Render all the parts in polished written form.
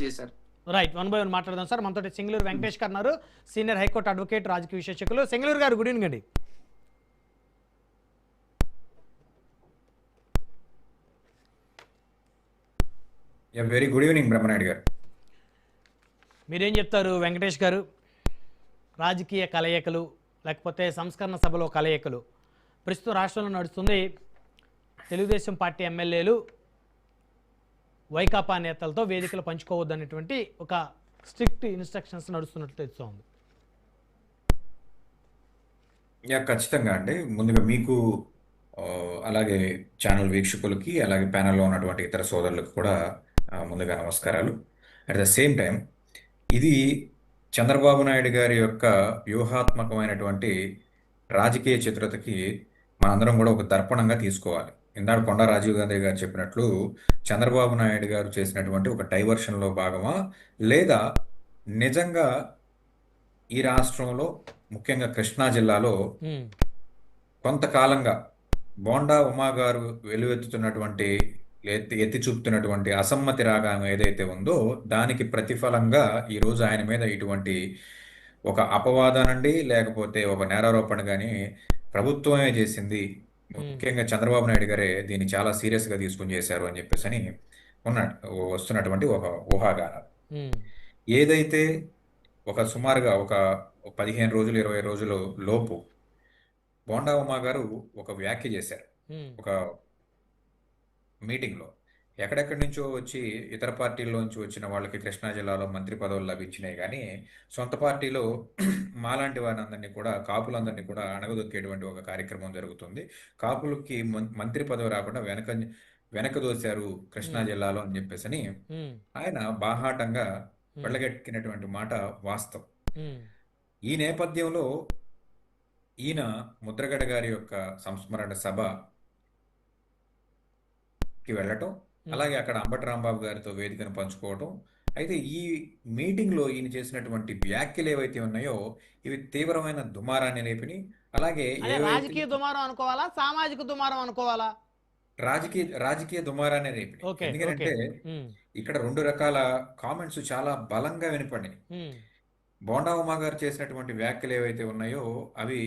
చేశారు. Right, one by one మాట్లాడదాం sir. మనతో సింగళూరు వెంకటేష్ గారు ఉన్నారు, సీనియర్ హైకోర్టు అడ్వకేట్, రాజకీయ విశ్లేషకులు. సింగళూరు గారు, గుడ్ ఈవినింగ్ అండి. వెరీ గుడ్ ఈవినింగ్ బ్రహ్మనాయుడు గారు. మీరేం చెప్తారు వెంకటేష్ గారు? రాజకీయ కలయికలు లేకపోతే సంస్కరణ సభలో కలయికలు ప్రస్తుతం రాష్ట్రంలో నడుస్తుంది. తెలుగుదేశం పార్టీ ఎమ్మెల్యేలు వైకాపా నేతలతో వేదికలు పంచుకోవద్దనేటువంటి ఒక స్ట్రిక్ట్ ఇన్స్ట్రక్షన్స్ నడుస్తున్నట్లు తెలుస్తోంది. ఖచ్చితంగా అండి. ముందుగా మీకు అలాగే ఛానల్ వీక్షకులకి, అలాగే ప్యానెల్లో ఉన్నటువంటి ఇతర సోదరులకు కూడా ముందుగా నమస్కారాలు. అట్ ద సేమ్ టైం ఇది చంద్రబాబు నాయుడు గారి యొక్క వ్యూహాత్మకమైనటువంటి రాజకీయ చిత్రతకి మనందరం కూడా ఒక దర్పణంగా తీసుకోవాలి. ఇందాక కొండా రాజీవ్ గాంధీ గారు చెప్పినట్లు చంద్రబాబు నాయుడు గారు చేసినటువంటి ఒక డైవర్షన్లో భాగమా, లేదా నిజంగా ఈ రాష్ట్రంలో ముఖ్యంగా కృష్ణా జిల్లాలో కొంతకాలంగా బోండా ఉమా గారు వెలువెత్తుతున్నటువంటి ఎత్తి చూపుతున్నటువంటి అసమ్మతి రాగం ఏదైతే ఉందో దానికి ప్రతిఫలంగా ఈరోజు ఆయన మీద ఇటువంటి ఒక అపవాదానండి లేకపోతే ఒక నేరారోపణ కానీ ప్రభుత్వమే చేసింది, ముఖ్యంగా చంద్రబాబు నాయుడు గారే దీన్ని చాలా సీరియస్గా తీసుకుని చేశారు అని చెప్పేసి అని వస్తున్నటువంటి ఒక ఊహాగానం. ఏదైతే ఒక సుమారుగా ఒక 15 రోజులు 20 రోజుల లోపు బోండా ఉమా గారు ఒక వ్యాఖ్య చేశారు ఒక మీటింగ్లో. ఎక్కడెక్కడి నుంచో వచ్చి ఇతర పార్టీల్లోంచి వచ్చిన వాళ్ళకి కృష్ణా జిల్లాలో మంత్రి పదవులు లభించినాయి, కానీ సొంత పార్టీలో మాలాంటి వారందరినీ కూడా, కాపులందరినీ కూడా అణగదొక్కేటువంటి ఒక కార్యక్రమం జరుగుతుంది. కాపులకి మంత్రి పదవి రాకుండా వెనకదోశారు కృష్ణా జిల్లాలో అని చెప్పేసి అని ఆయన బాహాటంగా వెళ్ళగట్టినటువంటి మాట వాస్తవం. ఈ నేపథ్యంలో ఈయన ముద్రగడ గారి యొక్క సంస్మరణ సభకి వెళ్ళటం, అలాగే అక్కడ అంబటి రాంబాబు గారితో వేదికను పంచుకోవటం. అయితే ఈ మీటింగ్లో ఈయన చేసినటువంటి వ్యాఖ్యలు ఏవైతే ఉన్నాయో ఇవి తీవ్రమైన దుమారాన్ని లేపిని. అలాగే రాజకీయ దుమారం అనుకోవాలా, సామాజిక దుమారం అనుకోవాలా? రాజకీయ దుమారాన్ని రేపిని. ఎందుకంటే ఇక్కడ 2 రకాల కామెంట్స్ చాలా బలంగా వినపడినాయి. బోండా ఉమా గారు చేసినటువంటి వ్యాఖ్యలు ఏవైతే ఉన్నాయో అవి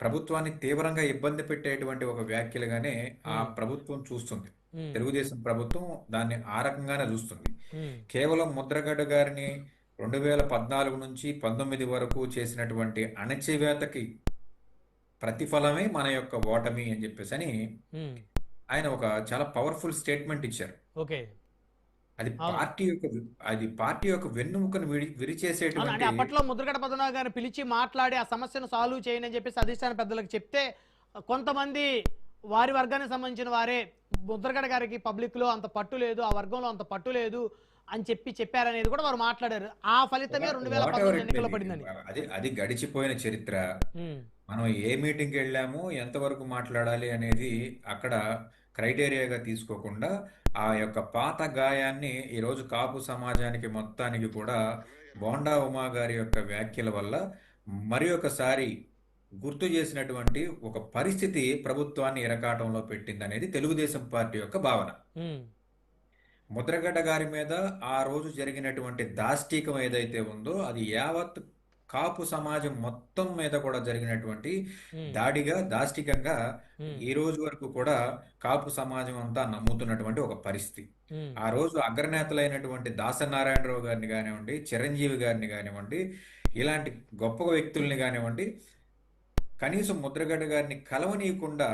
ప్రభుత్వాన్ని తీవ్రంగా ఇబ్బంది పెట్టేటువంటి ఒక వ్యాఖ్యలుగానే ఆ ప్రభుత్వం చూస్తుంది. తెలుగుదేశం ప్రభుత్వం దాన్ని ఆ రకంగానే చూస్తుంది. కేవలం ముద్రగడ్డ గారిని 2014 నుంచి 19 వరకు చేసినటువంటి అణచివేతకి ప్రతిఫలమే మన యొక్క ఓటమి అని చెప్పేసి అని ఆయన ఒక చాలా పవర్ఫుల్ స్టేట్మెంట్ ఇచ్చారు. అది పార్టీ యొక్క వెన్నుముకను విరిచేసేటువంటి. అప్పట్లో ముద్రగడ పద్మనాభ గారిని పిలిచి మాట్లాడి ఆ సమస్యను సాల్వ్ చేయని అని చెప్పేసి అధిష్టాన పెద్దలకు చెప్తే కొంతమంది వారి వర్గానికి సంబంధించిన వారే ముద్రగడ గారికి పబ్లిక్ లో అంత పట్టు లేదు, ఆ వర్గంలో అంత పట్టు లేదు అని చెప్పారనేది కూడా వారు మాట్లాడారు. ఆ ఫలితమే 2019 ఎన్నికల్లో పడిందని. అది గడిచిపోయిన చరిత్ర. మనం ఏ మీటింగ్కి వెళ్ళాము, ఎంతవరకు మాట్లాడాలి అనేది అక్కడ క్రైటీరియాగా తీసుకోకుండా ఆ యొక్క పాత గాయాన్ని ఈరోజు కాపు సమాజానికి మొత్తానికి కూడా బోండా ఉమా గారి యొక్క వ్యాఖ్యల వల్ల మరి ఒకసారి గుర్తు చేసినటువంటి ఒక పరిస్థితి ప్రభుత్వాన్ని ఇరకాటంలో పెట్టిందనేది తెలుగుదేశం పార్టీ యొక్క భావన. ముద్రగడ్డ గారి మీద ఆ రోజు జరిగినటువంటి దాష్టీకం ఏదైతే ఉందో అది యావత్ కాపు సమాజం మొత్తం మీద కూడా జరిగినటువంటి దాష్టికంగా ఈ రోజు వరకు కూడా కాపు సమాజం అంతా నమ్ముతున్నటువంటి ఒక పరిస్థితి. ఆ రోజు అగ్రనేతలైనటువంటి దాసనారాయణరావు గారిని కానివ్వండి, చిరంజీవి గారిని కానివ్వండి, ఇలాంటి గొప్ప వ్యక్తుల్ని కానివ్వండి, కనీసం ముద్రగడ్డ గారిని కలవనీయకుండా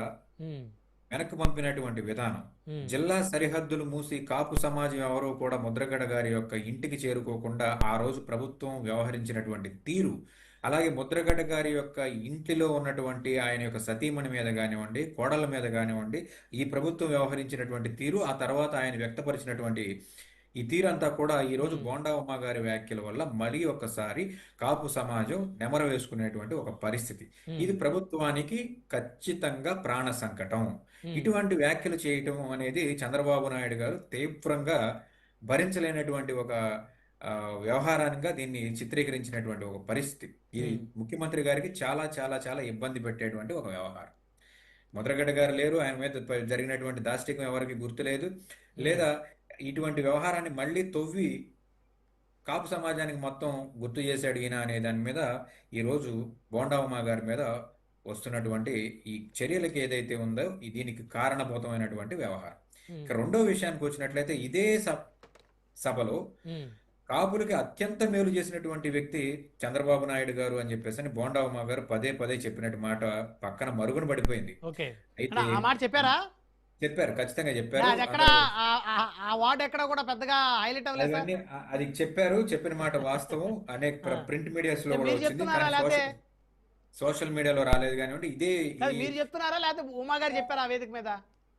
వెనక్కి పంపినటువంటి విధానం, జిల్లా సరిహద్దులు మూసి కాపు సమాజం ఎవరో కూడా ముద్రగడ గారి యొక్క ఇంటికి చేరుకోకుండా ఆ రోజు ప్రభుత్వం వ్యవహరించినటువంటి తీరు, అలాగే ముద్రగడ గారి యొక్క ఇంటిలో ఉన్నటువంటి ఆయన యొక్క సతీమణి మీద కానివ్వండి, కోడళ్ళ మీద కానివ్వండి, ఈ ప్రభుత్వం వ్యవహరించినటువంటి తీరు, ఆ తర్వాత ఆయన వ్యక్తపరిచినటువంటి ఈ తీరంతా కూడా ఈరోజు బోండా ఉమా గారి వ్యాఖ్యల వల్ల మరీ ఒకసారి కాపు సమాజం నెమర వేసుకునేటువంటి ఒక పరిస్థితి. ఇది ప్రభుత్వానికి ఖచ్చితంగా ప్రాణ సంకటం. ఇటువంటి వ్యాఖ్యలు చేయటం అనేది చంద్రబాబు నాయుడు గారు తీవ్రంగా భరించలేనటువంటి ఒక వ్యవహారంగా దీన్ని చిత్రీకరించినటువంటి ఒక పరిస్థితి. ఇది ముఖ్యమంత్రి గారికి చాలా చాలా చాలా ఇబ్బంది పెట్టేటువంటి ఒక వ్యవహారం. ముద్రగడ్డ గారు లేరు, ఆయన మీద జరిగినటువంటి దాష్టికం ఎవరికి గుర్తులేదు, లేదా ఇటువంటి వ్యవహారాన్ని మళ్ళీ తవ్వి కాపు సమాజానికి మొత్తం గుర్తు చేశాడు ఈయన అనే దాని మీద ఈరోజు బోండా ఉమా గారి మీద వస్తున్నటువంటి ఈ చర్యలకి ఏదైతే ఉందో దీనికి కారణభూతమైనటువంటి వ్యవహారం. ఇక రెండో విషయానికి వచ్చినట్లయితే ఇదే సభలో కాపులకి అత్యంత మేలు చేసినటువంటి వ్యక్తి చంద్రబాబు నాయుడు గారు అని చెప్పేసి అని బోండా ఉమా గారు పదే పదే చెప్పినట్టు మాట పక్కన మరుగున పడిపోయింది. ఓకే, అయితే ఆ మాట చెప్పారా? చెప్పారు, ఖచ్చితంగా చెప్పారు. అది ఎక్కడ ఆ వార్డు ఎక్కడ కూడా పెద్దగా హైలైట్ అవ్వలేదు సార్. అవన్నీ అది చెప్పారు, చెప్పిన మాట వాస్తవం. అనేక ప్రింట్ మీడియాస్ లో కూడా మీరు వచ్చింది, చెప్తున్నారా కానీ లేకపోతే సోషల్ మీడియాలో రాలేదు. కానివ్వండి ఇదే మీరు చెప్తున్నారా లేకపోతే ఉమా గారు చెప్పారా ఆ వేదిక మీద?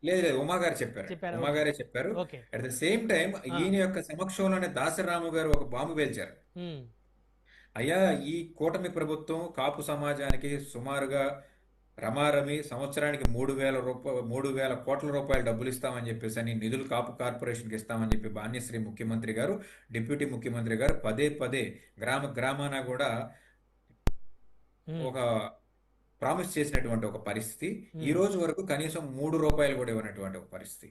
లేదు లేదు, ఉమా గారు చెప్పారు, చెప్పారు. ఉమా గారే చెప్పారు. Okay. At the same time ఈయన యొక్క సమక్షంలోనే దాసరాము గారు ఒక బాంబు పేల్చారు. అయ్యా, ఈ కూటమి ప్రభుత్వం కాపు సమాజానికి సుమారుగా రమారమి సంవత్సరానికి 3,000 కోట్ల రూపాయలు డబ్బులు ఇస్తామని చెప్పేసి అని నిధులు కాపు కార్పొరేషన్కి ఇస్తామని చెప్పి బాన్యశ్రీ ముఖ్యమంత్రి గారు, డిప్యూటీ ముఖ్యమంత్రి గారు పదే పదే గ్రామాన కూడా ఒక ప్రామిస్ చేసినటువంటి ఒక పరిస్థితి. ఈ రోజు వరకు కనీసం 3 రూపాయలు కూడా ఇవ్వనటువంటి ఒక పరిస్థితి.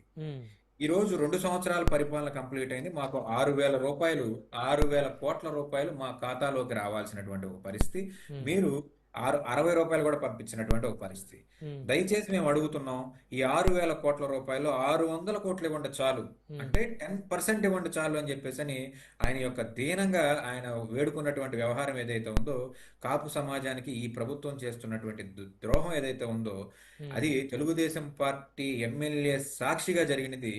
ఈ రోజు 2 సంవత్సరాల పరిపాలన కంప్లీట్ అయింది. మాకు 6,000 కోట్ల రూపాయలు మా ఖాతాలోకి రావాల్సినటువంటి ఒక పరిస్థితి. మీరు 60 రూపాయలు కూడా పంపించినటువంటి ఒక పరిస్థితి. దయచేసి మేము అడుగుతున్నాం, ఈ 6,000 కోట్ల రూపాయలు 600 కోట్లు ఇవ్వండి చాలు, అంటే 10% ఇవ్వండి చాలు అని చెప్పేసి అని ఆయన యొక్క దీనంగా ఆయన వేడుకున్నటువంటి వ్యవహారం ఏదైతే ఉందో, కాపు సమాజానికి ఈ ప్రభుత్వం చేస్తున్నటువంటి ద్రోహం ఏదైతే ఉందో అది తెలుగుదేశం పార్టీ ఎమ్మెల్యే సాక్షిగా జరిగినది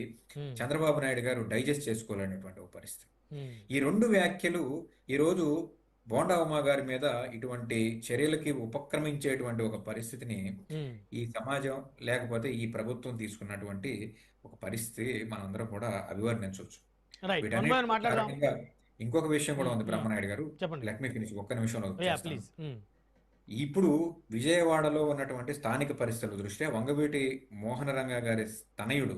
చంద్రబాబు నాయుడు గారు డైజెస్ట్ చేసుకోలేనటువంటి ఒక పరిస్థితి. ఈ రెండు వ్యాఖ్యలు ఈరోజు బోండా ఉమా గారి మీద ఇటువంటి చర్యలకి ఉపక్రమించేటువంటి ఒక పరిస్థితిని ఈ సమాజం లేకపోతే ఈ ప్రభుత్వం తీసుకున్నటువంటి ఒక పరిస్థితి మనందరం కూడా అభివర్ణించవచ్చు. ఇంకొక విషయం కూడా ఉంది బ్రహ్మనాయుడు గారు, లెట్ మీ ఫినిష్, ఒక్క నిమిషంలో. ఇప్పుడు విజయవాడలో ఉన్నటువంటి స్థానిక పరిస్థితుల దృష్ట్యా వంగవీటి మోహనరంగ గారి తనయుడు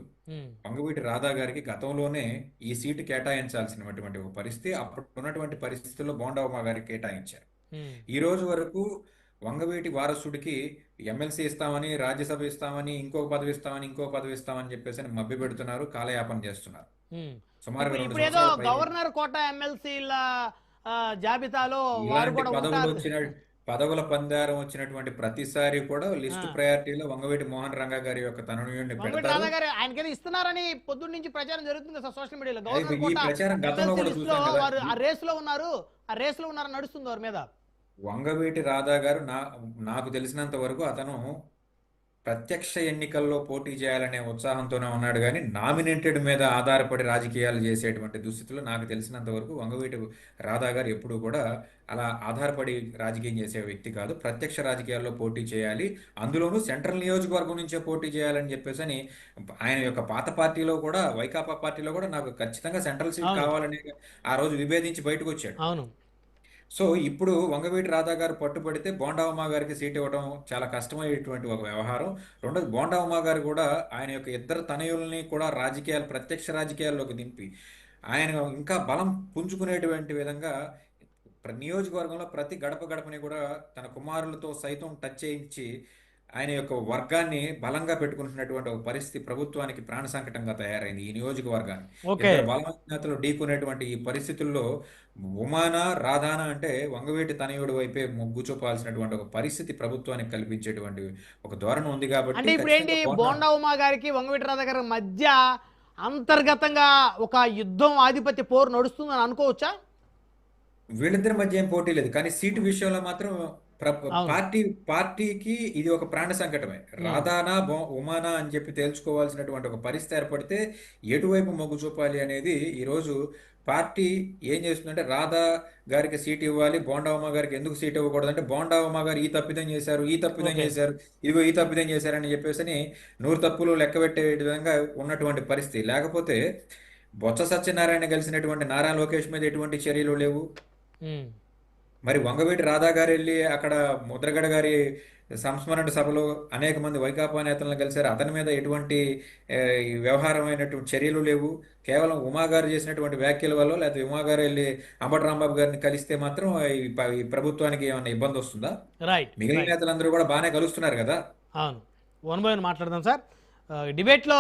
వంగవీటి రాధా గారికి గతంలోనే ఈ సీటు కేటాయించాల్సినటువంటి ఒక పరిస్థితి, అప్పుడు ఉన్నటువంటి పరిస్థితుల్లో బోండా ఉమా గారికి కేటాయించారు. ఈ రోజు వరకు వంగవీటి వారసుడికి ఎమ్మెల్సీ ఇస్తామని, రాజ్యసభ ఇస్తామని, ఇంకో పదవి ఇస్తామని చెప్పేసి మభ్య పెడుతున్నారు, కాలయాపన చేస్తున్నారు. సుమారుగా గవర్నర్ కోట ఎమ్మెల్సీల జాబితాలో పదవుల పందారం వచ్చినటువంటి ప్రతిసారి కూడా లిస్ట్ ప్రయారిటీలో వంగవీటి మోహన్ రంగ గారి యొక్క తనయుడిని పెడతారు. ఆయనకైతే ఇస్తున్నారని పొద్దున్న నుంచి ప్రచారం జరుగుతుంది కదా సోషల్ మీడియాలో. ఈ ప్రచారం గతంలో కూడా చూసాం కదా, ఆ రేస్ లో ఉన్నారు నడుస్తుంది వారి మీద. వంగవీటి రాధా గారు నాకు తెలిసినంత వరకు అతను ప్రత్యక్ష ఎన్నికల్లో పోటీ చేయాలనే ఉత్సాహంతోనే ఉన్నాడు, కానీ నామినేటెడ్ మీద ఆధారపడి రాజకీయాలు చేసేటువంటి దుస్థితిలో నాకు తెలిసినంత వరకు వంగవీటి రాధా గారు ఎప్పుడూ కూడా అలా ఆధారపడి రాజకీయం చేసే వ్యక్తి కాదు. ప్రత్యక్ష రాజకీయాల్లో పోటీ చేయాలి, అందులోనూ సెంట్రల్ నియోజకవర్గం నుంచే పోటీ చేయాలని చెప్పేసి అని ఆయన యొక్క పాత పార్టీలో కూడా, వైకాపా పార్టీలో కూడా నాకు ఖచ్చితంగా సెంట్రల్ సీట్ కావాలని ఆ రోజు విభేదించి బయటకు వచ్చాడు. సో ఇప్పుడు వంగవీటి రాధా గారు పట్టుబడితే బోండా ఉమా గారికి సీట్ ఇవ్వడం చాలా కష్టమయ్యేటువంటి ఒక వ్యవహారం. రెండోది, బోండా ఉమా గారు కూడా ఆయన యొక్క ఇద్దరు తనయుల్ని కూడా ప్రత్యక్ష రాజకీయాల్లోకి దింపి ఆయన ఇంకా బలం పుంజుకునేటువంటి విధంగా నియోజకవర్గంలో ప్రతి గడపని కూడా తన కుమారులతో సైతం టచ్ చేయించి ఆయన యొక్క వర్గాన్ని బలంగా పెట్టుకుంటున్నటువంటి ఒక పరిస్థితి ప్రభుత్వానికి ప్రాణ సంకటంగా తయారైంది ఈ నియోజకవర్గాన్ని. బలమైనతలు ఢీకునేటువంటి ఈ పరిస్థితుల్లో ఉమానా రాధానా అంటే వంగవీటి తనయుడు వైపే మొగ్గు చూపాల్సినటువంటి ఒక పరిస్థితి ప్రభుత్వానికి కల్పించేటువంటి ఒక ధోరణి ఉంది. కాబట్టి ఇప్పుడు ఏంటి, బోండా ఉమా గారికి వంగవీటి రాధా గారి మధ్య అంతర్గతంగా ఒక యుద్ధం, ఆధిపత్య పోరు నడుస్తుందని అనుకోవచ్చా? వీళ్ళిద్దరి మధ్య ఏం పోటీ లేదు, కానీ సీటు విషయంలో మాత్రం పార్టీకి ఇది ఒక ప్రాణ సంకటమే. రాధానా ఉమానా అని చెప్పి తేల్చుకోవాల్సినటువంటి ఒక పరిస్థితి ఏర్పడితే ఎటువైపు మొగ్గు చూపాలి అనేది ఈరోజు పార్టీ ఏం చేస్తుందంటే, రాధా గారికి సీట్ ఇవ్వాలి, బోండా ఉమా గారికి ఎందుకు సీట్ ఇవ్వకూడదు అంటే, బోండా ఉమా గారు ఈ తప్పిదం చేశారు, ఇదిగో ఈ తప్పిదం చేశారని చెప్పేసి 100 తప్పులు లెక్క పెట్టే విధంగా ఉన్నటువంటి పరిస్థితి. లేకపోతే బొత్స సత్యనారాయణ కలిసినటువంటి నారా లోకేష్ మీద ఎటువంటి చర్యలు లేవు. మరి వంగవీటి రాధా గారు వెళ్ళి అక్కడ ముద్రగడ గారి సంస్మరణ సభలో అనేక మంది వైకాపా నేతలను కలిశారు, అతని మీద ఎటువంటి వ్యవహారమైనటువంటి చర్యలు లేవు. కేవలం ఉమా గారు చేసినటువంటి వ్యాఖ్యల వల్ల, లేకపోతే ఉమా గారు వెళ్ళి అంబటి రాంబాబు గారిని కలిస్తే మాత్రం ఈ ప్రభుత్వానికి ఏమైనా ఇబ్బంది వస్తుందా? మిగిలిన నేతలందరూ కూడా బాగానే కలుస్తున్నారు కదా. అవును, 1 by 1 మాట్లాడదాం సార్. డిబేట్లో